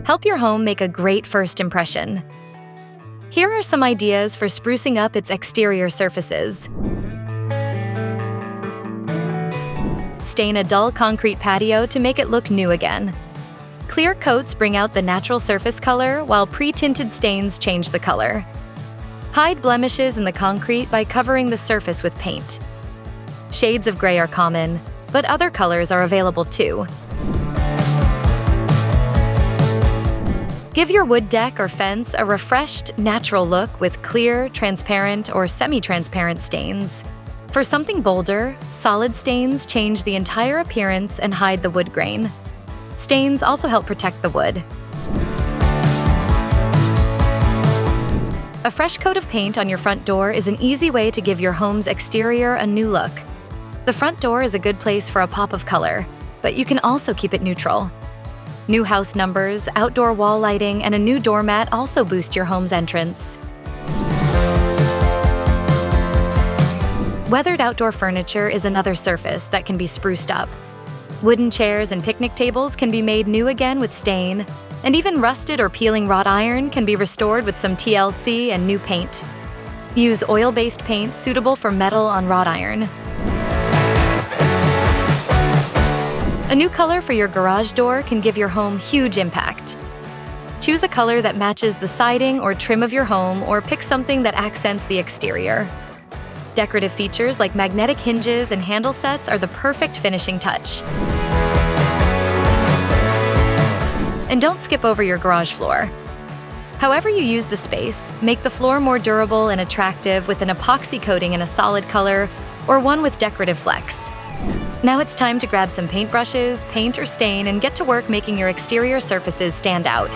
Help your home make a great first impression. Here are some ideas for sprucing up its exterior surfaces. Stain a dull concrete patio to make it look new again. Clear coats bring out the natural surface color, while pre-tinted stains change the color. Hide blemishes in the concrete by covering the surface with paint. Shades of gray are common, but other colors are available too. Give your wood deck or fence a refreshed, natural look with clear, transparent, or semi-transparent stains. For something bolder, solid stains change the entire appearance and hide the wood grain. Stains also help protect the wood. A fresh coat of paint on your front door is an easy way to give your home's exterior a new look. The front door is a good place for a pop of color, but you can also keep it neutral. New house numbers, outdoor wall lighting, and a new doormat also boost your home's entrance. Weathered outdoor furniture is another surface that can be spruced up. Wooden chairs and picnic tables can be made new again with stain, and even rusted or peeling wrought iron can be restored with some TLC and new paint. Use oil-based paint suitable for metal on wrought iron. A new color for your garage door can give your home huge impact. Choose a color that matches the siding or trim of your home, or pick something that accents the exterior. Decorative features like magnetic hinges and handle sets are the perfect finishing touch. And don't skip over your garage floor. However you use the space, make the floor more durable and attractive with an epoxy coating in a solid color or one with decorative flecks. Now it's time to grab some paintbrushes, paint or stain, and get to work making your exterior surfaces stand out.